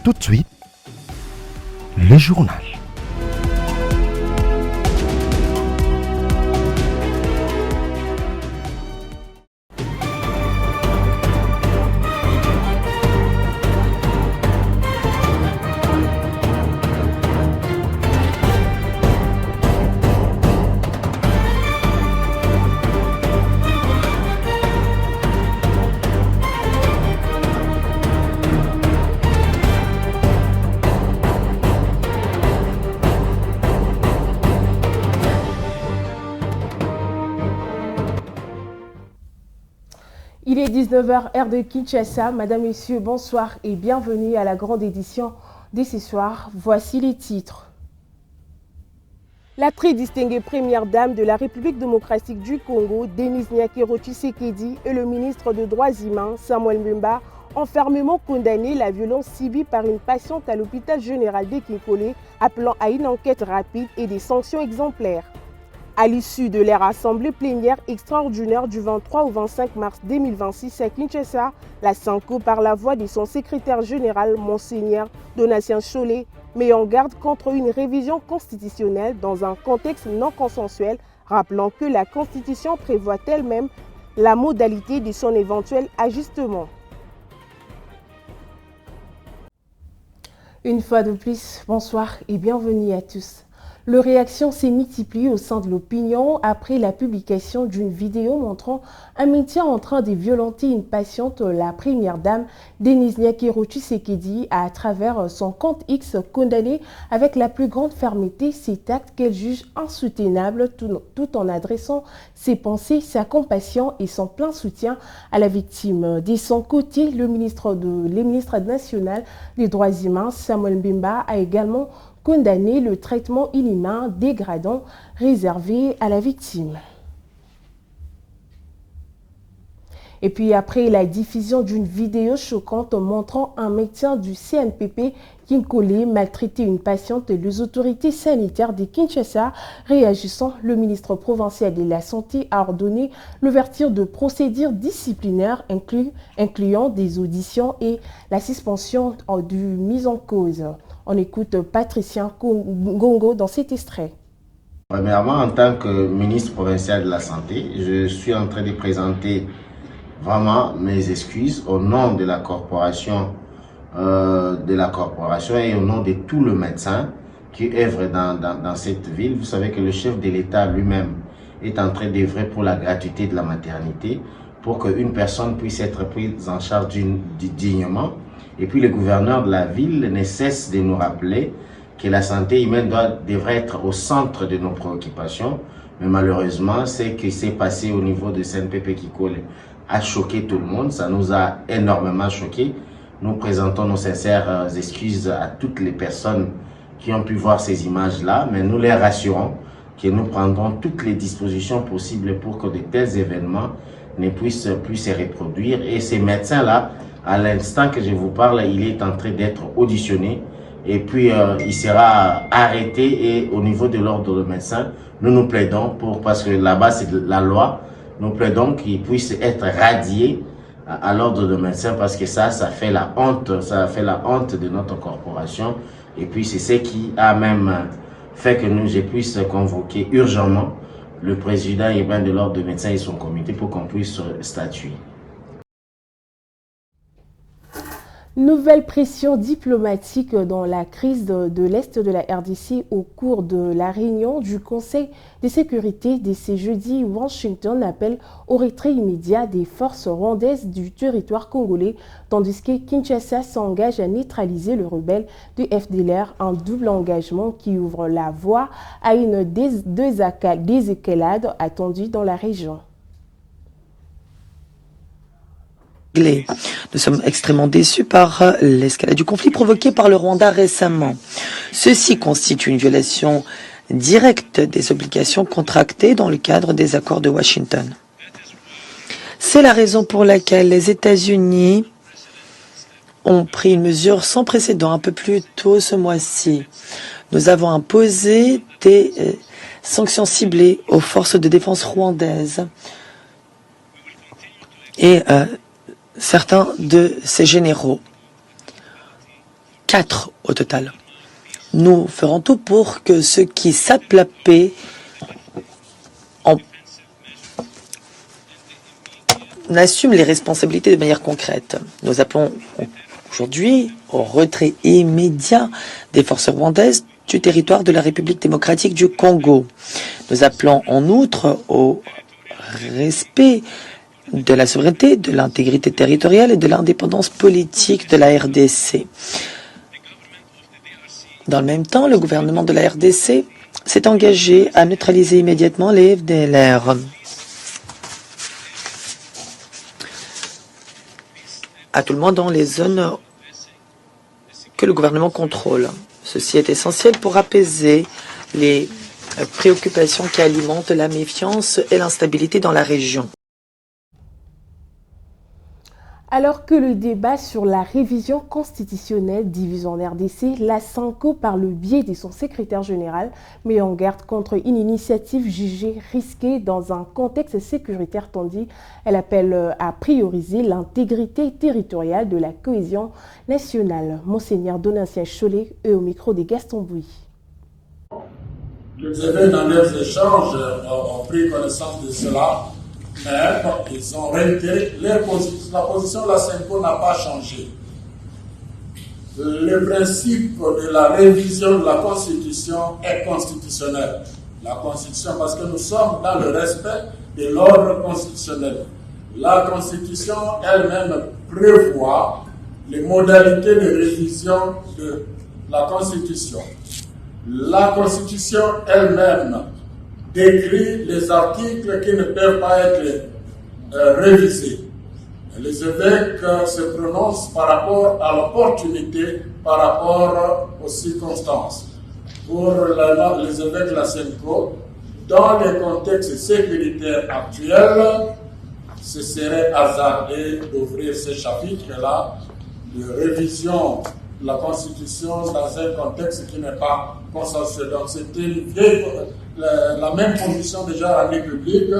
Tout de suite, le journal. Il est 19h, heure de Kinshasa. Madame, Messieurs, bonsoir et bienvenue à la grande édition de ce soir. Voici les titres. La très distinguée première dame de la République démocratique du Congo, Denise Nyakero Tshisekedi, et le ministre des Droits humains, Samuel Mbemba, ont fermement condamné la violence subie par une patiente à l'hôpital général de Kinkole, appelant à une enquête rapide et des sanctions exemplaires. À l'issue de leur assemblée plénière extraordinaire du 23 au 25 mars 2026 à Kinshasa, la SANCO, par la voix de son secrétaire général, Monseigneur Donatien Cholet, met en garde contre une révision constitutionnelle dans un contexte non consensuel, rappelant que la Constitution prévoit elle-même la modalité de son éventuel ajustement. Une fois de plus, bonsoir et bienvenue à tous. Les réactions s'est multipliée au sein de l'opinion après la publication d'une vidéo montrant un médecin en train de violenter une patiente, la première dame Denise Nyakero Tshisekedi, à travers son compte X, condamné avec la plus grande fermeté cet acte qu'elle juge insoutenable, tout en adressant ses pensées, sa compassion et son plein soutien à la victime. De son côté, le ministre national des droits humains, Samuel Mbemba, a également condamné le traitement inhumain, dégradant, réservé à la victime. Et puis après la diffusion d'une vidéo choquante montrant un médecin du CNPP Kinkole maltraiter une patiente, les autorités sanitaires de Kinshasa réagissant, le ministre provincial de la Santé a ordonné l'ouverture de procédures disciplinaires incluant des auditions et la suspension du mise en cause. On écoute Patricien Gongo dans cet extrait. Premièrement, en tant que ministre provincial de la Santé, je suis en train de présenter vraiment mes excuses au nom de la corporation et au nom de tout le médecin qui œuvre dans cette ville. Vous savez que le chef de l'État lui-même est en train d'œuvrer pour la gratuité de la maternité, pour qu'une personne puisse être prise en charge dignement. Et puis le gouverneur de la ville ne cesse de nous rappeler que la santé humaine devrait être au centre de nos préoccupations. Mais malheureusement, ce qui s'est passé au niveau de CNPP Kinkole a choqué tout le monde. Ça nous a énormément choqué. Nous présentons nos sincères excuses à toutes les personnes qui ont pu voir ces images-là, mais nous les rassurons que nous prendrons toutes les dispositions possibles pour que de tels événements ne puissent plus se reproduire. Et ces médecins-là, à l'instant que je vous parle, il est en train d'être auditionné et puis il sera arrêté. Et au niveau de l'ordre de médecins, nous plaidons parce que là-bas c'est la loi, nous plaidons qu'il puisse être radié à l'ordre de médecins, parce que ça fait la honte, de notre corporation. Et puis c'est ce qui a même fait que je puisse convoquer urgemment le président urbain de l'ordre de médecins et son comité pour qu'on puisse statuer. Nouvelle pression diplomatique dans la crise de l'Est de la RDC au cours de la réunion du Conseil de sécurité de ce jeudi. Washington appelle au retrait immédiat des forces rwandaises du territoire congolais, tandis que Kinshasa s'engage à neutraliser le rebelle du FDLR, un double engagement qui ouvre la voie à une désescalade attendue dans la région. Nous sommes extrêmement déçus par l'escalade du conflit provoqué par le Rwanda récemment. Ceci constitue une violation directe des obligations contractées dans le cadre des accords de Washington. C'est la raison pour laquelle les États-Unis ont pris une mesure sans précédent un peu plus tôt ce mois-ci. Nous avons imposé des sanctions ciblées aux forces de défense rwandaises et certains de ces généraux 4 au total. Nous ferons tout pour que ceux qui sapent la paix assument les responsabilités de manière concrète. Nous appelons aujourd'hui au retrait immédiat des forces rwandaises du territoire de la République démocratique du Congo. Nous appelons en outre au respect de la souveraineté, de l'intégrité territoriale et de l'indépendance politique de la RDC. Dans le même temps, le gouvernement de la RDC s'est engagé à neutraliser immédiatement les FDLR. À tout le moins dans les zones que le gouvernement contrôle. Ceci est essentiel pour apaiser les préoccupations qui alimentent la méfiance et l'instabilité dans la région. Alors que le débat sur la révision constitutionnelle divise en RDC, la SENCO, par le biais de son secrétaire général, met en garde contre une initiative jugée risquée dans un contexte sécuritaire tendu. Elle appelle à prioriser l'intégrité territoriale de la cohésion nationale. Monseigneur Donatien Cholet est au micro de Gaston Bouy. Les évêques dans leurs échanges ont pris connaissance de cela. Mais ils ont réitéré leur position. La position de la SENCO n'a pas changé. Le principe de la révision de la Constitution est constitutionnel. La Constitution, parce que nous sommes dans le respect de l'ordre constitutionnel. La Constitution elle-même prévoit les modalités de révision de la Constitution. La Constitution elle-même décrit les articles qui ne peuvent pas être révisés. Les évêques se prononcent par rapport à l'opportunité, par rapport aux circonstances. Pour les évêques de la SENCO, dans les contextes sécuritaires actuels, ce serait hasardé d'ouvrir ce chapitre-là de révision de la Constitution dans un contexte qui n'est pas consensuel. Donc c'était la même position déjà rendue publique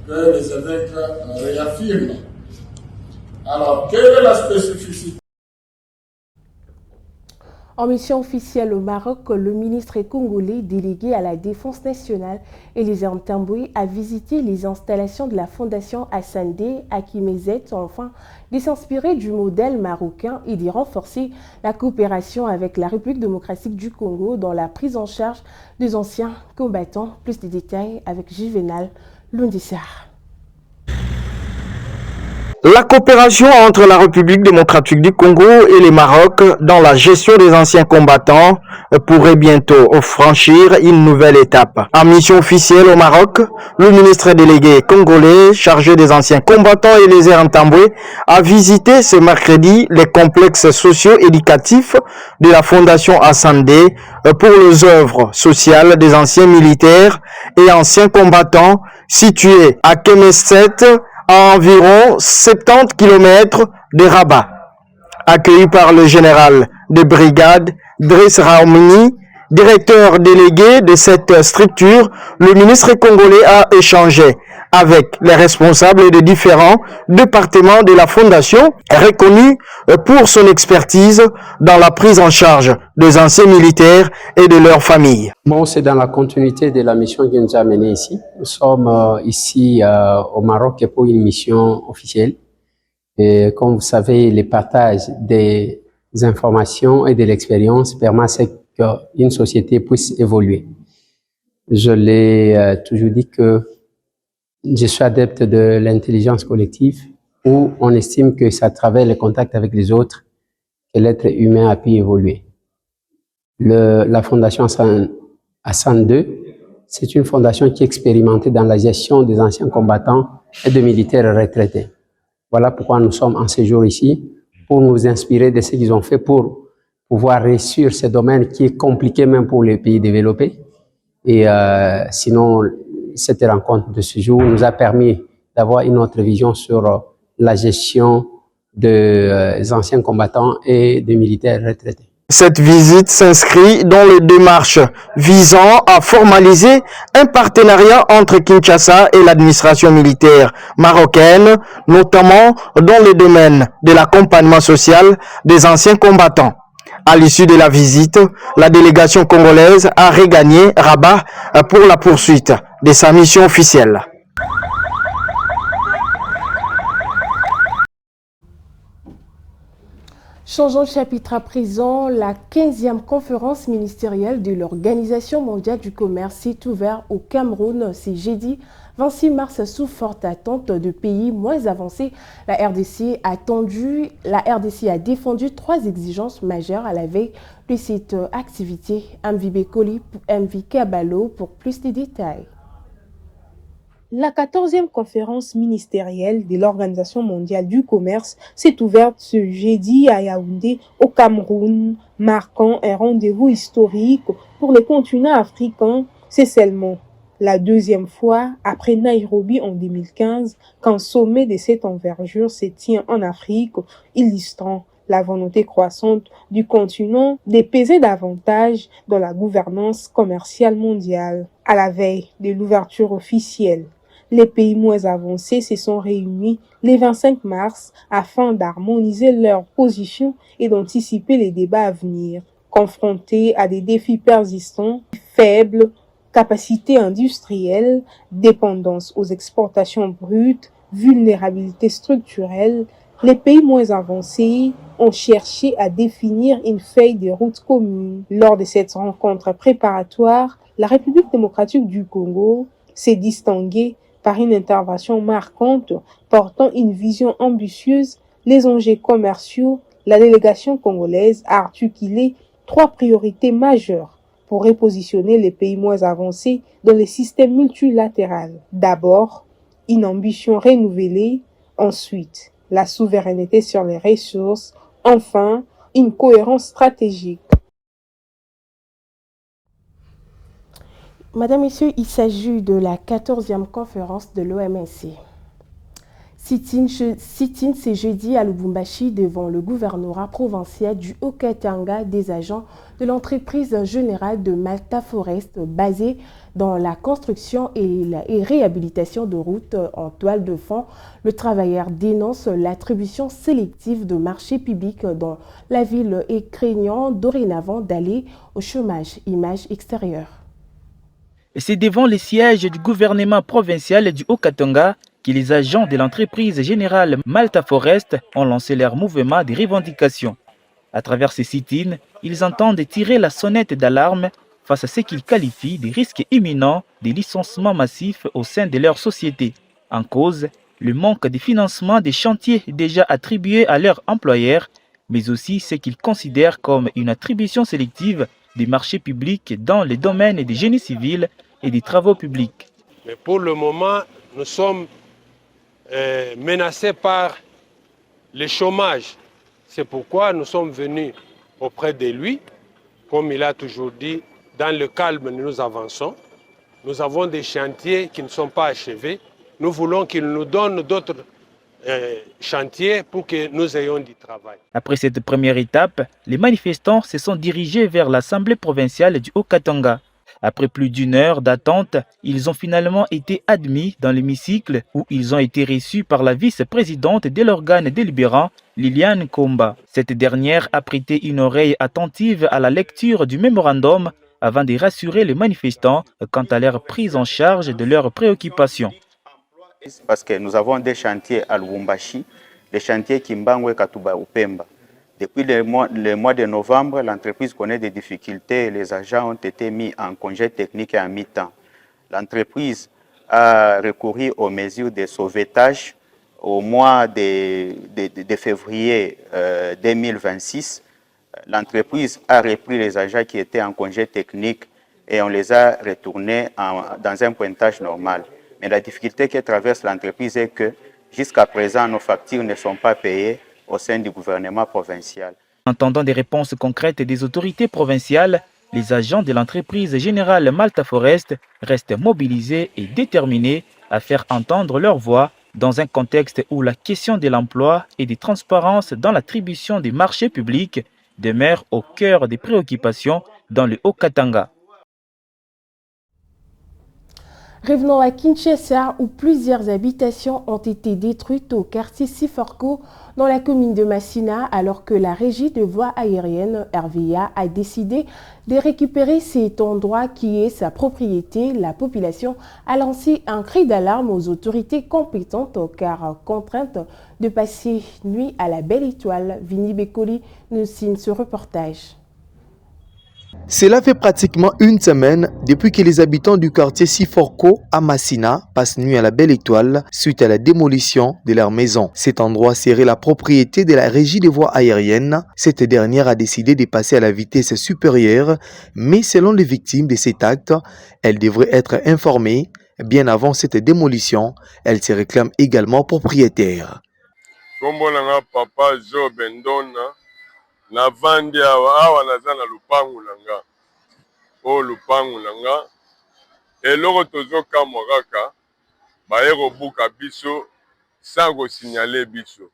que les évêques réaffirment. Alors, quelle est la spécificité? En mission officielle au Maroc, le ministre congolais délégué à la Défense nationale, Elisern Tamboué, a visité les installations de la Fondation Hassan II à Kimezet, afin de s'inspirer du modèle marocain et d'y renforcer la coopération avec la République démocratique du Congo dans la prise en charge des anciens combattants. Plus de détails avec Juvenal Lundissar. La coopération entre la République démocratique du Congo et le Maroc dans la gestion des anciens combattants pourrait bientôt franchir une nouvelle étape. En mission officielle au Maroc, le ministre délégué congolais chargé des anciens combattants Elisern Tamboué a visité ce mercredi les complexes socio-éducatifs de la Fondation Hassan II pour les œuvres sociales des anciens militaires et anciens combattants situés à Kemesset, à environ 70 km de Rabat. Accueilli par le général de brigade Driss Raoumini, directeur délégué de cette structure, le ministre congolais a échangé avec les responsables des différents départements de la Fondation, reconnus pour son expertise dans la prise en charge des anciens militaires et de leurs familles. Bon, c'est dans la continuité de la mission qui nous a menés ici. Nous sommes ici au Maroc pour une mission officielle. Et comme vous savez, le partage des informations et de l'expérience permet qu'une société puisse évoluer. Je l'ai toujours dit que je suis adepte de l'intelligence collective, où on estime que c'est à travers le contact avec les autres que l'être humain a pu évoluer. La Fondation Hassan II, c'est une fondation qui est expérimentée dans la gestion des anciens combattants et de militaires retraités. Voilà pourquoi nous sommes en séjour ici, pour nous inspirer de ce qu'ils ont fait pour pouvoir réussir ce domaine qui est compliqué même pour les pays développés. Et sinon, cette rencontre de ce jour nous a permis d'avoir une autre vision sur la gestion des anciens combattants et des militaires retraités. Cette visite s'inscrit dans les démarches visant à formaliser un partenariat entre Kinshasa et l'administration militaire marocaine, notamment dans le domaine de l'accompagnement social des anciens combattants. À l'issue de la visite, la délégation congolaise a regagné Rabat pour la poursuite de sa mission officielle. Changeons de chapitre à présent. La 15e conférence ministérielle de l'Organisation mondiale du commerce s'est ouverte au Cameroun ce jeudi 26 mars sous forte attente de pays moins avancés. La RDC a défendu 3 exigences majeures à la veille de cette activité. MV Bekoli, MV Kabalo pour plus de détails. La 14e conférence ministérielle de l'Organisation mondiale du commerce s'est ouverte ce jeudi à Yaoundé, au Cameroun, marquant un rendez-vous historique pour le continent africain. C'est seulement la 2e fois, après Nairobi en 2015, qu'un sommet de cette envergure se tient en Afrique, illustrant la volonté croissante du continent de peser davantage dans la gouvernance commerciale mondiale. À la veille de l'ouverture officielle, les pays moins avancés se sont réunis le 25 mars afin d'harmoniser leurs positions et d'anticiper les débats à venir. Confrontés à des défis persistants, faibles capacité industrielle, dépendance aux exportations brutes, vulnérabilité structurelle, les pays moins avancés ont cherché à définir une feuille de route commune. Lors de cette rencontre préparatoire, la République démocratique du Congo s'est distinguée par une intervention marquante portant une vision ambitieuse, les enjeux commerciaux. La délégation congolaise a articulé 3 priorités majeures pour repositionner les pays moins avancés dans les systèmes multilatéraux. D'abord, une ambition renouvelée, ensuite, la souveraineté sur les ressources, enfin, une cohérence stratégique. Madame, Messieurs, il s'agit de la 14e conférence de l'OMC. Sit-in ce jeudi à Lubumbashi devant le gouvernorat provincial du Haut-Katanga des agents de l'entreprise générale de Malta Forest basée dans la construction et réhabilitation de routes en toile de fond. Le travailleur dénonce l'attribution sélective de marchés publics dans la ville et craignant dorénavant d'aller au chômage. Image extérieure. C'est devant les sièges du gouvernement provincial du Haut-Katanga que les agents de l'entreprise générale Malta Forest ont lancé leur mouvement de revendication. À travers ces sit-ins, ils entendent tirer la sonnette d'alarme face à ce qu'ils qualifient de risques imminents de licenciements massifs au sein de leur société. En cause, le manque de financement des chantiers déjà attribués à leurs employeurs, mais aussi ce qu'ils considèrent comme une attribution sélective des marchés publics dans les domaines des génies civils et des travaux publics. Mais pour le moment, nous sommes menacés par le chômage. C'est pourquoi nous sommes venus auprès de lui. Comme il a toujours dit, dans le calme, nous avançons. Nous avons des chantiers qui ne sont pas achevés. Nous voulons qu'il nous donne d'autres chantiers pour que nous ayons du travail. Après cette première étape, les manifestants se sont dirigés vers l'Assemblée provinciale du Haut-Katanga. Après plus d'1 heure d'attente, ils ont finalement été admis dans l'hémicycle où ils ont été reçus par la vice-présidente de l'organe délibérant, Liliane Komba. Cette dernière a prêté une oreille attentive à la lecture du mémorandum avant de rassurer les manifestants quant à leur prise en charge de leurs préoccupations. Parce que nous avons des chantiers à Lubumbashi, des chantiers Kimbangwe, Katuba, Upemba. Depuis le mois de novembre, l'entreprise connaît des difficultés et les agents ont été mis en congé technique et en mi-temps. L'entreprise a recouru aux mesures de sauvetage au mois de février 2026. L'entreprise a repris les agents qui étaient en congé technique et on les a retournés dans un pointage normal. Mais la difficulté que traverse l'entreprise est que jusqu'à présent, nos factures ne sont pas payées au sein du gouvernement provincial. En attendant des réponses concrètes des autorités provinciales, les agents de l'entreprise générale Malta Forest restent mobilisés et déterminés à faire entendre leur voix dans un contexte où la question de l'emploi et de transparence dans l'attribution des marchés publics demeure au cœur des préoccupations dans le Haut-Katanga. Revenons à Kinshasa où plusieurs habitations ont été détruites au quartier Siforko dans la commune de Massina alors que la régie de voies aériennes RVA a décidé de récupérer cet endroit qui est sa propriété. La population a lancé un cri d'alarme aux autorités compétentes car contrainte de passer nuit à la Belle Étoile. Vini Bekoli nous signe ce reportage. Cela fait pratiquement une semaine depuis que les habitants du quartier Siforko à Massina passent nuit à la Belle Étoile suite à la démolition de leur maison. Cet endroit serait la propriété de la régie des voies aériennes. Cette dernière a décidé de passer à la vitesse supérieure, mais selon les victimes de cet acte, elle devrait être informée. Bien avant cette démolition, elle se réclame également propriétaire. Papa Joe Bendona. Na vandi awa naza na lupangu nanga o lupangu nanga eloko tozoka moraka baye kobuka biso sans ko signaler biso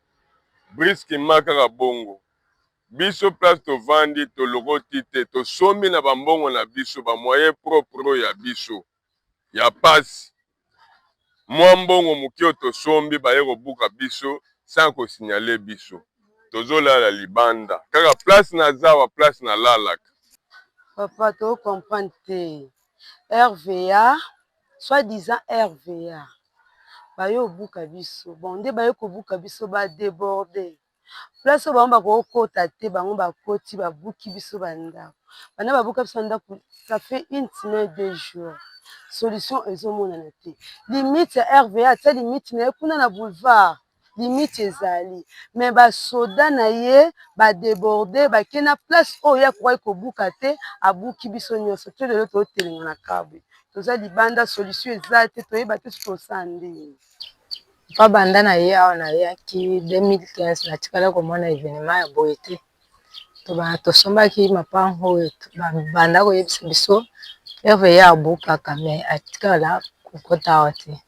briski makaka bongo biso place to vandi to lokoti te to somi na bambongo na biso ba moyen propre ya biso ya pasi mwa mbongo mukio to sombi baye kobuka biso sans ko signaler biso tozolala libanda kaka place na zawa place na lalaka. Papa to comprendre te RVA soi-disant RVA bayo buka biso bon nde bayo ko buka biso ba déborder place ba mba ko kota te bango ba koti ba buki biso banda bana ba buka biso nda ça fait une semaine 2 jours solution ezomona na te limite RVA ta limite na kuna na boulevard limite ezali mais ba soda na ye ba déborder ba kena place oyo ya kwa ko buka te abuki biso nyonso to lelo to telinga na kabwe toza libanda solution ezate to yeba te to sandi pa banda na ye awa na ye ki 2015 na tikala ko mona événement ya boyete to ba to somba ki mapango banda ko yebisa biso eve ya buka kame atikala kokota wate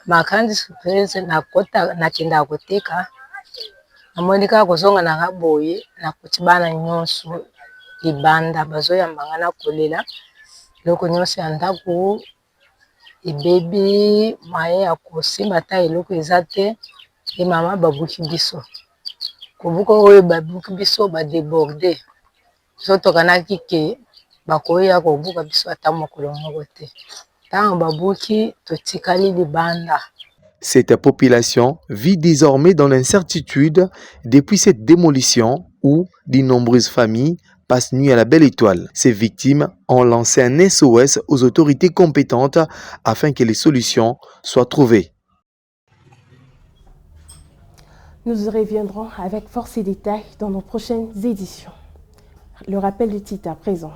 makandi surprise na kota na kinda koteka amonika kozonga na gaboye na kutibana nyonso libanda bazoyambanga na kolela loko nyonso ya ndako ebebi maye ya kosimba ta eloko eza te e mama babuki biso kobuka oyo babuki biso badéborde so tokanaki ke bakoya kobuka biso ata mokolo moko te. Cette population vit désormais dans l'incertitude depuis cette démolition où de nombreuses familles passent nuit à la Belle Étoile. Ces victimes ont lancé un SOS aux autorités compétentes afin que les solutions soient trouvées. Nous reviendrons avec force et détails dans nos prochaines éditions. Le rappel du titre à présent.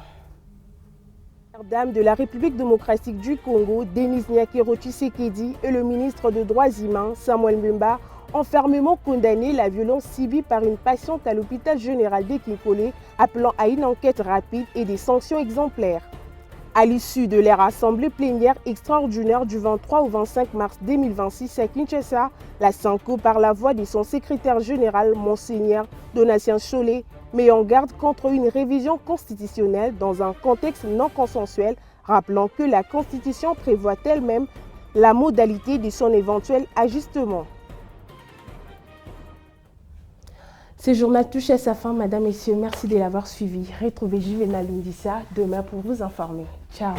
Dame de la République démocratique du Congo, Denis Nyakero Tshisekedi et le ministre des Droits humains, Samuel Mbemba, ont fermement condamné la violence subie par une patiente à l'hôpital général de Kinkole, appelant à une enquête rapide et des sanctions exemplaires. À l'issue de leur assemblée plénière extraordinaire du 23 au 25 mars 2026 à Kinshasa, la SANCO, par la voix de son secrétaire général, Monseigneur Donatien Cholet, met en garde contre une révision constitutionnelle dans un contexte non consensuel, rappelant que la Constitution prévoit elle-même la modalité de son éventuel ajustement. Ce journal touche à sa fin, Madame, Messieurs. Merci de l'avoir suivi. Retrouvez Juvenal Lundissa demain pour vous informer. Ciao.